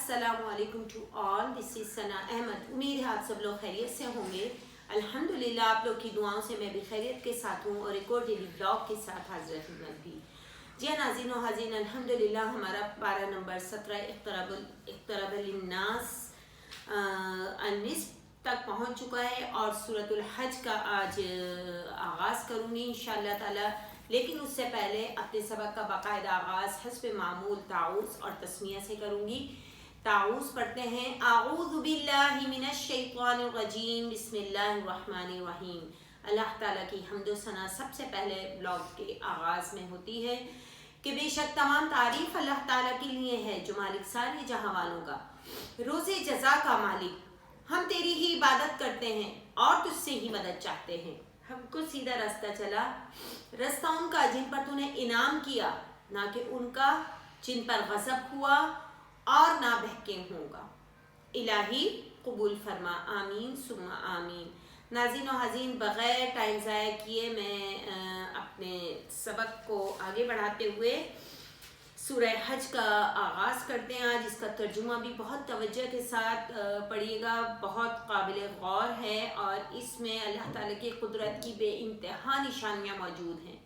السلام علیکم to all, دس از ثنا احمد۔ امید ہے آپ سب لوگ خیریت سے ہوں گے۔ الحمدللہ آپ لوگ کی دعاؤں سے میں بھی خیریت کے ساتھ ہوں اور ایک اور ڈیلی بلاگ کے ساتھ حاضر خدمت بھی۔ جی ناظرین و حاضرین، الحمدللہ ہمارا پارہ نمبر 17 اقترب للناس النصف تک پہنچ چکا ہے اور سورۃ الحج کا آج آغاز کروں گی انشاءاللہ تعالی، لیکن اس سے پہلے اپنے سبق کا باقاعدہ آغاز حسب معمول تعوذ اور تسمیہ سے کروں گی۔ تعوذ پڑھتے ہیں، اعوذ باللہ من الشیطان الرجیم، بسم اللہ الرحمن الرحیم۔ اللہ تعالیٰ کی حمد و ثنا سب سے پہلے بلاگ کے آغاز میں ہوتی ہے کہ بے شک تمام تعریف اللہ تعالیٰ کے لیے ہے جو مالک سارے جہاں والوں کا، روز جزا کا مالک۔ ہم تیری ہی عبادت کرتے ہیں اور تجھ سے ہی مدد چاہتے ہیں۔ ہم کو سیدھا راستہ چلا، راستہ ان کا جن پر تو نے انعام کیا، نہ کہ ان کا جن پر غضب ہوا اور نہ بہکے ہوں گا۔ الہی قبول فرما، آمین ثم آمین۔ ناظرین و حاضرین، بغیر ٹائم ضائع کیے میں اپنے سبق کو آگے بڑھاتے ہوئے سورہ حج کا آغاز کرتے ہیں آج۔ اس کا ترجمہ بھی بہت توجہ کے ساتھ پڑھیے گا، بہت قابل غور ہے اور اس میں اللہ تعالیٰ کی قدرت کی بے انتہا نشانیاں موجود ہیں۔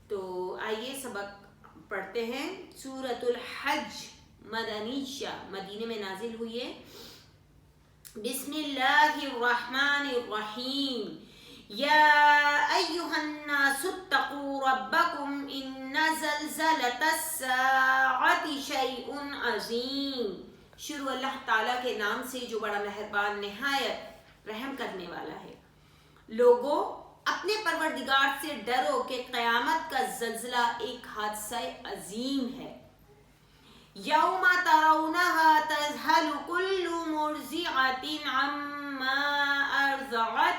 تو آئیے سبق پڑھتے ہیں۔ سورۃ الحج مدنیہ، مدینے میں نازل ہوئی ہے۔ بسم اللہ الرحمن الرحیم۔ یا ایہا الناس اتقوا ربکم ان زلزلۃ الساعۃ شیء عظیم۔ شروع اللہ تعالیٰ کے نام سے جو بڑا مہربان نہایت رحم کرنے والا ہے۔ لوگوں، اپنے پروردگار سے ڈرو کہ قیامت کا زلزلہ ایک حادثہ عظیم ہے۔ یوم ترونہا تذہل کل مرضعۃ عما ارضعت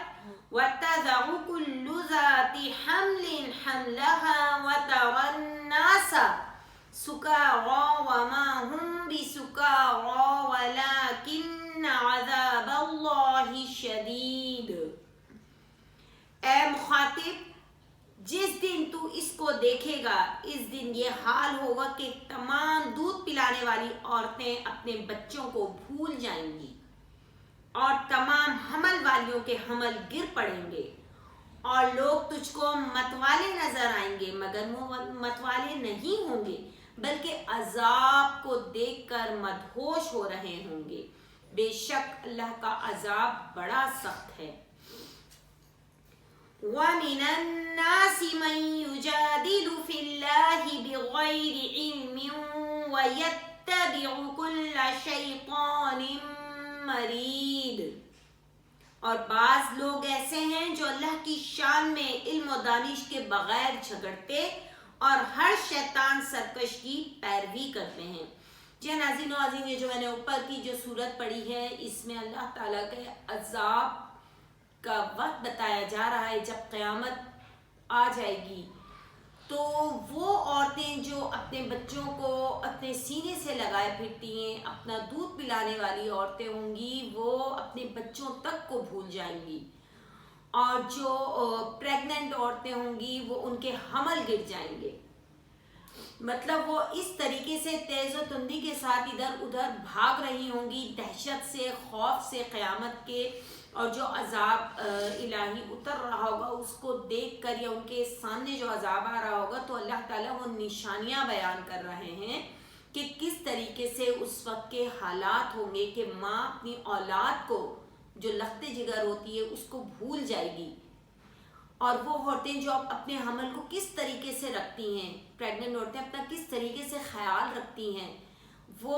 وتضع كل ذات حمل حملها وترى الناس سكارى وما هم بسكارى ولكن عذاب الله شديد۔ اے مخاطب، جس دن تو اس کو دیکھے گا، اس دن یہ حال ہوگا کہ تمام دودھ پلانے والی عورتیں اپنے بچوں کو بھول جائیں گی اور تمام حمل والیوں کے حمل گر پڑیں گے اور لوگ تجھ کو متوالے نظر آئیں گے، مگر وہ متوالے نہیں ہوں گے بلکہ عذاب کو دیکھ کر مدہوش ہو رہے ہوں گے۔ بے شک اللہ کا عذاب بڑا سخت ہے۔ وَمِنَ النَّاسِ مَن يُجَادِلُ فِي اللَّهِ بِغَيْرِ عِلْمٍ وَيَتَّبِعُ كُلَّ شَيْطَانٍ مرید۔ اور بعض لوگ ایسے ہیں جو اللہ کی شان میں علم و دانش کے بغیر جھگڑتے اور ہر شیطان سرکش کی پیروی کرتے ہیں۔ جی ناظرین و عزیز، یہ جو میں نے اوپر کی جو صورت پڑھی ہے، اس میں اللہ تعالیٰ کے عذاب کا وقت بتایا جا رہا ہے جب قیامت آ جائے گی تو وہ عورتیں جو اپنے بچوں کو اپنے سینے سے لگائے پھرتی ہیں، اپنا دودھ پلانے والی عورتیں ہوں گی، وہ اپنے بچوں تک کو بھول جائیں گی، اور جو پریگننٹ عورتیں ہوں گی وہ ان کے حمل گر جائیں گے۔ مطلب وہ اس طریقے سے تیز و تندی کے ساتھ ادھر ادھر بھاگ رہی ہوں گی، دہشت سے، خوف سے قیامت کے، اور جو عذاب الہی اتر رہا ہوگا اس کو دیکھ کر یا ان کے سامنے جو عذاب آ رہا ہوگا تو اللہ تعالیٰ وہ نشانیاں بیان کر رہے ہیں کہ کس طریقے سے اس وقت کے حالات ہوں گے کہ ماں اپنی اولاد کو جو لخت جگر ہوتی ہے اس کو بھول جائے گی، اور وہ عورتیں جو اپنے حمل کو کس طریقے سے رکھتی ہیں، پریگننٹ عورتیں اپنا کس طریقے سے خیال رکھتی ہیں، وہ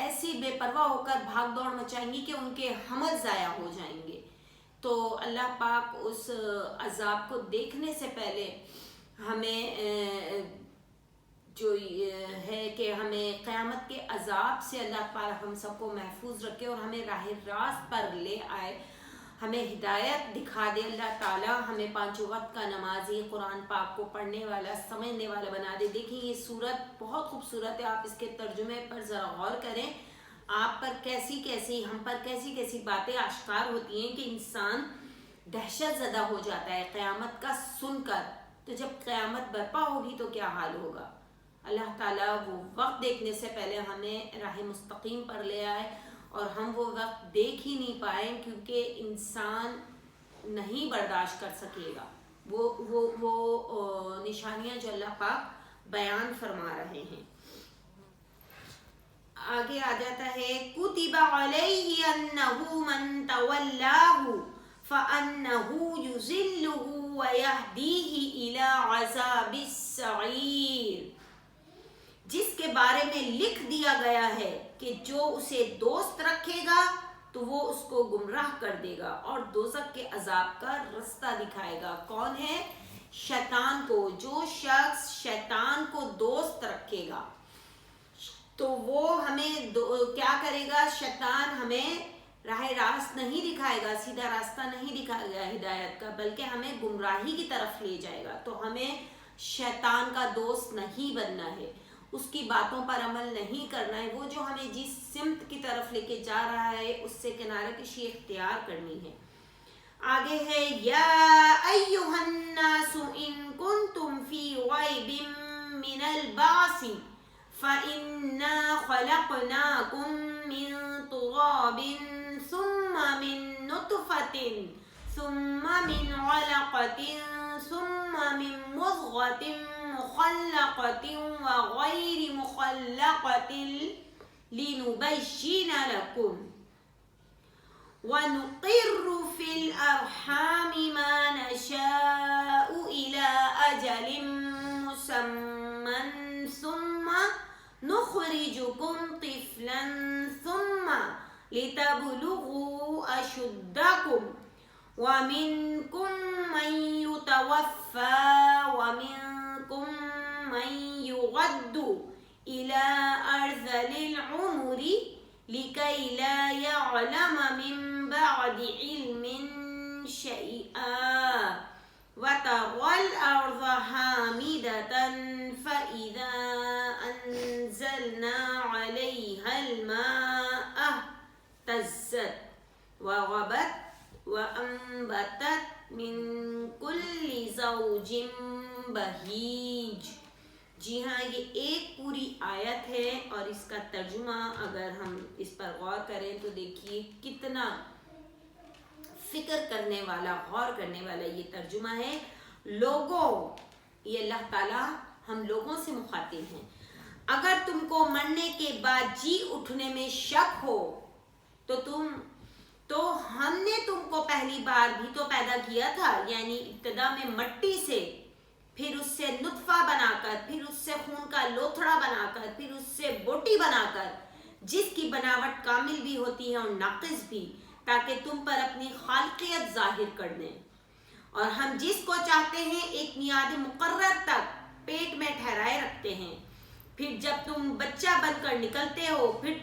ایسی بے پرواہ ہو کر بھاگ دوڑ مچائیں گی کہ ان کے حمل ضائع ہو جائیں گے۔ تو اللہ پاک اس عذاب کو دیکھنے سے پہلے ہمیں جو ہے کہ ہمیں قیامت کے عذاب سے اللہ پاک ہم سب کو محفوظ رکھے اور ہمیں راہ راست پر لے آئے، ہمیں ہدایت دکھا دے اللہ تعالیٰ، ہمیں پانچوں وقت کا نمازی، قرآن پاک کو پڑھنے والا، سمجھنے والا بنا دے۔ دیکھیں یہ صورت بہت خوبصورت ہے، آپ اس کے ترجمے پر ذرا غور کریں، آپ پر کیسی کیسی، ہم پر کیسی کیسی باتیں آشکار ہوتی ہیں کہ انسان دہشت زدہ ہو جاتا ہے قیامت کا سن کر۔ تو جب قیامت برپا ہوگی تو کیا حال ہوگا؟ اللہ تعالیٰ وہ وقت دیکھنے سے پہلے ہمیں راہ مستقیم پر لے آئے، اور ہم وہ وقت دیکھ ہی نہیں پائیں کیونکہ انسان نہیں برداشت کر سکے گا وہ نشانیاں جو اللہ پاک بیان فرما رہے ہیں۔ آگے آ جاتا ہے کتب علیہ انہ من تولاہ فانہ یضلہ ویہدیہ الی عذاب السعیر، جس کے بارے میں لکھ دیا گیا ہے کہ جو اسے دوست رکھے گا تو وہ اس کو گمراہ کر دے گا اور دوزخ کے عذاب کا رستہ دکھائے گا۔ کون ہے؟ شیطان کو۔ جو شخص شیطان کو دوست رکھے گا تو وہ ہمیں کیا کرے گا؟ شیطان ہمیں راہ راست نہیں دکھائے گا، سیدھا راستہ نہیں دکھائے گا ہدایت کا، بلکہ ہمیں گمراہی کی طرف لے جائے گا۔ تو ہمیں شیطان کا دوست نہیں بننا ہے، اس کی باتوں پر عمل نہیں کرنا ہے، وہ جو ہمیں جس سمت کی طرف لے کے جا رہا ہے اس سے کنارہ کشی اختیار کرنی ہے۔ آگے ہے یا ایھا الناس ان کنتم فی ریب من البعث فإنا خلقناكم من تراب ثم من نطفة ثم من علقة ثم من مضغة مخلقة وغير مخلقة لنبين لكم ونقر في الأرحام ما نشاء إلى أجل مسمى ثم نخرجكم طفلا ثم لتبلغوا أشدكم ومنكم من يتوفى ومنكم من يرد إلى أرذل العمر لكي لا يعلم من بعد علم شيئا وترى الأرض هامدة فإذا أنزلنا عليها الماء اهتزت وربت وأنبتت من كل زوج بهيج۔ جی ہاں، یہ ایک پوری آیت ہے اور اس کا ترجمہ اگر ہم اس پر غور کریں تو دیکھیے کتنا فکر کرنے والا، غور کرنے والا یہ ترجمہ ہے۔ لوگوں، یہ اللہ تعالیٰ ہم لوگوں سے مخاطب ہیں، اگر تم کو مرنے کے بعد جی اٹھنے میں شک ہو تو ہم نے تم کو پہلی بار بھی تو پیدا کیا تھا، یعنی ابتدا میں مٹی سے، پھر اس سے نطفہ بنا کر، پھر اس سے خون کا لوتھڑا بنا کر، پھر اس سے بوٹی بنا کر، جس کی بناوٹ کامل بھی ہوتی ہے اور ناقص بھی، تاکہ تم پر اپنی خالقیت ظاہر کر دیں۔ اور ہم جس کو چاہتے ہیں ایک میعاد مقرر تک پیٹ میں ٹھہرائے رکھتے ہیں، پھر جب تم بچہ بن کر نکلتے ہو، پھر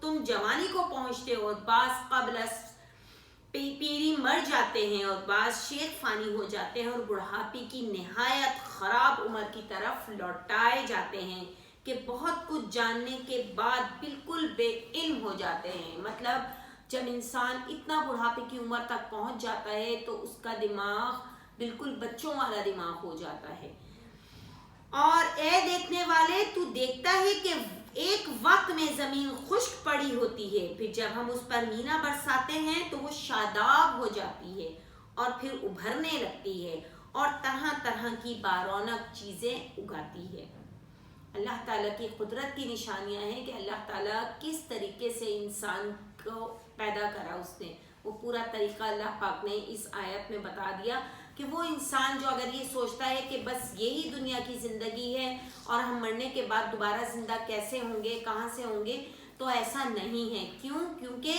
تم جوانی کو پہنچتے ہو، اور بعض قبل پیری مر جاتے ہیں اور بعض شیخ فانی ہو جاتے ہیں اور بڑھاپے کی نہایت خراب عمر کی طرف لوٹائے جاتے ہیں کہ بہت کچھ جاننے کے بعد بالکل بے علم ہو جاتے ہیں۔ مطلب جب انسان اتنا بڑھاپے کی عمر تک پہنچ جاتا ہے تو اس کا دماغ بالکل بچوں والا دماغ ہو جاتا ہے۔ اور اے دیکھنے والے، تو دیکھتا ہے کہ ایک وقت میں زمین خشک پڑی ہوتی ہے، پھر جب ہم اس پر مینا برساتے ہیں تو وہ شاداب ہو جاتی ہے اور پھر ابھرنے لگتی ہے اور طرح طرح کی بارونق چیزیں اگاتی ہے۔ اللہ تعالیٰ کی قدرت کی نشانیاں ہیں کہ اللہ تعالیٰ کس طریقے سے انسان کو پیدا کرا، اس نے وہ پورا طریقہ اللہ پاک نے اس آیت میں بتا دیا کہ وہ انسان جو اگر یہ سوچتا ہے کہ بس یہی دنیا کی زندگی ہے اور ہم مرنے کے بعد دوبارہ زندہ کیسے ہوں گے، کہاں سے ہوں گے، تو ایسا نہیں ہے۔ کیونکہ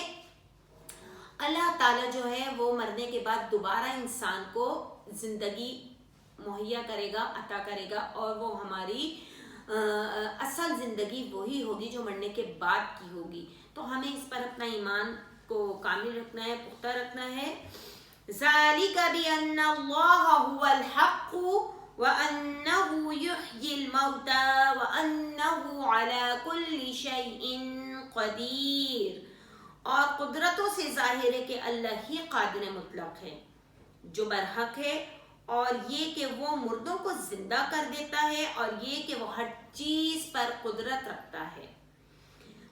اللہ تعالیٰ جو ہے وہ مرنے کے بعد دوبارہ انسان کو زندگی مہیا کرے گا، عطا کرے گا، اور وہ ہماری اصل زندگی وہی ہوگی جو مرنے کے بعد کی ہوگی۔ تو ہمیں اس پر اپنا ایمان کو کامل رکھنا ہے، پختہ رکھنا ہے۔ ذَلِكَ بِأَنَّ اللَّهَ هُوَ الْحَقُّ وَأَنَّهُ يُحْيِي الْمَوْتَى وَأَنَّهُ عَلَى كُلِّ شَيْءٍ قَدِيرٌ، اور قدرتوں سے ظاہر ہے کہ اللہ ہی قادر مطلق ہے، جو برحق ہے اور یہ کہ وہ مردوں کو زندہ کر دیتا ہے، اور یہ کہ وہ ہر چیز پر قدرت رکھتا ہے۔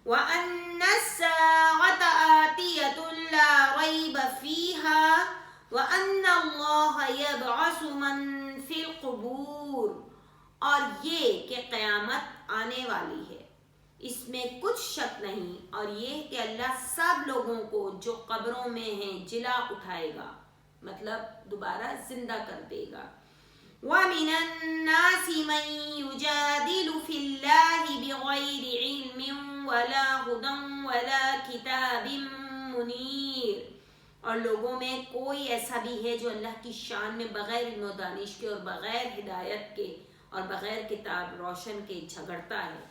وَأَنَّ السَّاعَةَ آتِيَةٌ لَا رَيْبَ فِيهَا وَأَنَّ اللَّهَ يَبْعَثُ مَن فِي الْقُبُورِ، اور یہ کہ قیامت آنے والی ہے، اس میں کچھ شک نہیں، اور یہ کہ اللہ سب لوگوں کو جو قبروں میں ہیں جلا اٹھائے گا، مطلب دوبارہ زندہ کر دے گا۔ وَمِنَ النَّاسِ مَن يُجَادِلُ فِي اللَّهِ بِغَيْرِ عِلْمٍ وَلَا هُدًى وَلَا كِتَابٍ مُنِيرٍ، اور لوگوں میں کوئی ایسا بھی ہے جو اللہ کی شان میں بغیر علم و دانش کے اور بغیر ہدایت کے اور بغیر کتاب روشن کے جھگڑتا ہے۔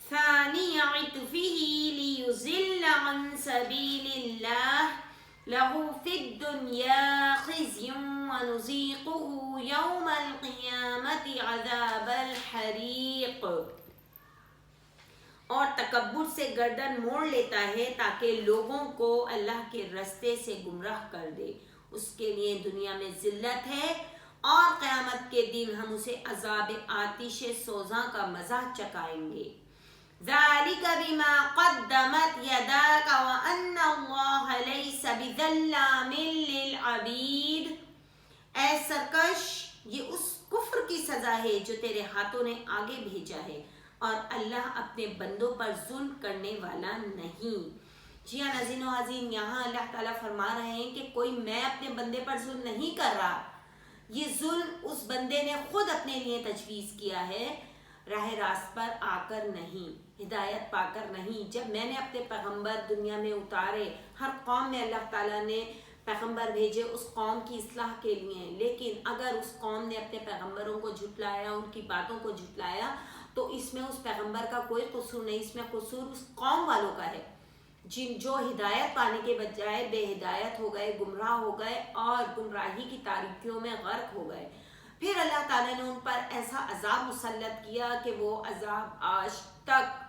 ثَانِيَ عِطْفِهِ لِيُضِلَّ عَن سَبِيلِ اللَّهِ لَهُ فِي الدُّنْيَا خِزْيٌ وَنُذِيقُهُ يَوْمَ الْقِيَامَةِ عَذَابَ الْحَرِيقِ، اور تکبر سے گردن موڑ لیتا ہے تاکہ لوگوں کو اللہ کے رستے سے گمراہ کر دے، اس کے لیے دنیا میں ذلت ہے، اور قیامت کے دن ہم اسے عذاب آتش سوزاں کا مزہ چکائیں گے۔ ذَلِكَ بِمَا قَدَّمَتْ يَدَاكَ وَأَنَّ اللَّهَ لَيْسَ بِظَلَّامٍ لِّلْعَبِيدِ، اے سرکش، یہ اس کفر کی سزا ہے جو تیرے ہاتھوں نے آگے بھیجا ہے، اور اللہ اپنے بندوں پر ظلم کرنے والا نہیں۔ جی ہاں ناظرین و حاضرین، یہاں اللہ تعالیٰ فرما رہے ہیں کہ کوئی میں اپنے بندے پر ظلم نہیں کر رہا، یہ ظلم اس بندے نے خود اپنے لیے تجویز کیا ہے، راہ راست پر آ کر نہیں، ہدایت پا کر نہیں۔ جب میں نے اپنے پیغمبر دنیا میں اتارے، ہر قوم میں اللہ تعالیٰ نے پیغمبر بھیجے اس قوم کی اصلاح کے لیے، لیکن اگر اس قوم نے اپنے پیغمبروں کو جھٹلایا، ان کی باتوں کو جھٹلایا، تو اس میں اس پیغمبر کا کوئی قصور نہیں، اس میں قصور اس قوم والوں کا ہے، جو ہدایت پانے کے بجائے بے ہدایت ہو گئے، گمراہ ہو گئے اور گمراہی کی تاریکیوں میں غرق ہو گئے۔ پھر اللہ تعالیٰ نے ان پر ایسا عذاب مسلط کیا کہ وہ عذاب آج تک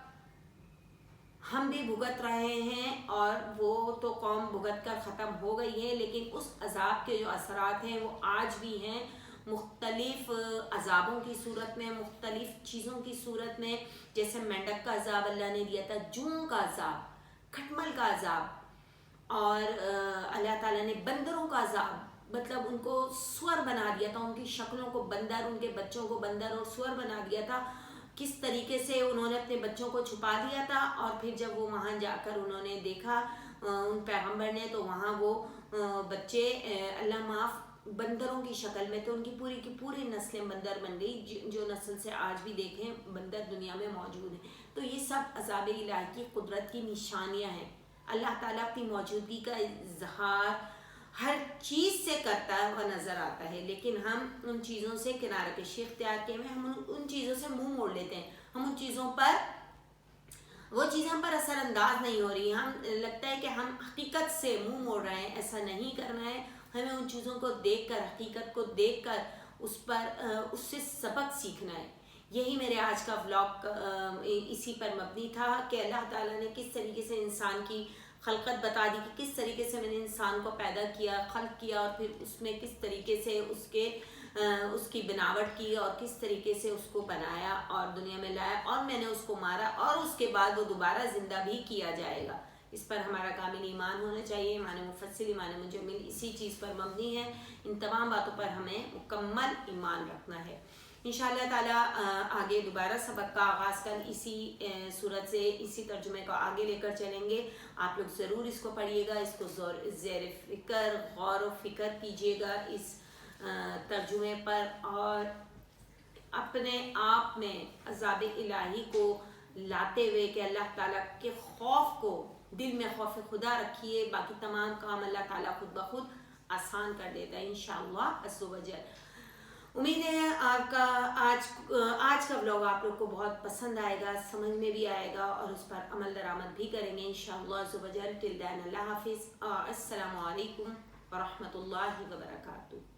ہم بھی بھگت رہے ہیں، اور وہ تو قوم بھگت کر ختم ہو گئی ہے، لیکن اس عذاب کے جو اثرات ہیں وہ آج بھی ہیں، مختلف عذابوں کی صورت میں، مختلف چیزوں کی صورت میں، جیسے مینڈک کا عذاب اللہ نے دیا تھا، جوں کا عذاب، کھٹمل کا عذاب، اور اللہ تعالیٰ نے بندروں کا عذاب، مطلب ان کو سور بنا دیا تھا، ان کی شکلوں کو بندر، ان کے بچوں کو بندر اور سور بنا دیا تھا، کس طریقے سے انہوں نے اپنے بچوں کو چھپا دیا تھا، اور پھر جب وہ وہاں جا کر انہوں نے دیکھا ان پیغمبر نے، تو وہاں وہ بچے اللہ معاف بندروں کی شکل میں، تو ان کی پوری نسلیں بندر بن گئی، جو نسل سے آج بھی دیکھیں بندر دنیا میں موجود ہیں۔ تو یہ سب عذاب الہی کی قدرت کی نشانیاں ہیں۔ اللہ تعالیٰ اپنی موجودگی کا اظہار ہر چیز سے کرتا ہوا نظر آتا ہے، لیکن ہم ان چیزوں سے کنارہ کشی اختیار کیے ہوئے، ہم ان چیزوں سے منہ موڑ لیتے ہیں، ہم ان چیزوں پر، وہ چیزیں ہم پر اثر انداز نہیں ہو رہی، ہم لگتا ہے کہ ہم حقیقت سے منہ موڑ رہے ہیں، ایسا نہیں کرنا ہے، ہمیں ان چیزوں کو دیکھ کر، حقیقت کو دیکھ کر اس سے سبق سیکھنا ہے۔ یہی میرے آج کا ولاگ اسی پر مبنی تھا کہ اللہ تعالیٰ نے کس طریقے سے انسان کی خلقت بتا دی کہ کس طریقے سے میں نے انسان کو پیدا کیا، خلق کیا، اور پھر اس میں کس طریقے سے اس کی بناوٹ کی، اور کس طریقے سے اس کو بنایا اور دنیا میں لایا، اور میں نے اس کو مارا، اور اس کے بعد وہ دوبارہ زندہ بھی کیا جائے گا۔ اس پر ہمارا کامل ایمان ہونا چاہیے، ایمان مفصل، ایمان مجمل اسی چیز پر مبنی ہے، ان تمام باتوں پر ہمیں مکمل ایمان رکھنا ہے۔ انشاءاللہ تعالیٰ آگے دوبارہ سبق کا آغاز کر اسی صورت سے اسی ترجمے کو آگے لے کر چلیں گے۔ آپ لوگ ضرور اس کو پڑھیے گا، اس کو زیر فکر غور و فکر کیجیے گا اس ترجمے پر، اور اپنے آپ میں عذاب الہی کو لاتے ہوئے کہ اللہ تعالیٰ کے خوف کو دل میں خوف خدا رکھیے، باقی تمام کام اللہ تعالیٰ خود بخود آسان کر دیتا ہے انشاءاللہ عز و جل۔ امید ہے آپ کا آج کا ولاگ آپ لوگ کو بہت پسند آئے گا، سمجھ میں بھی آئے گا، اور اس پر عمل درآمد بھی کریں گے انشاءاللہ عز و جل۔ ٹل دین اللہ حافظ، السلام علیکم ورحمۃ اللہ وبرکاتہ۔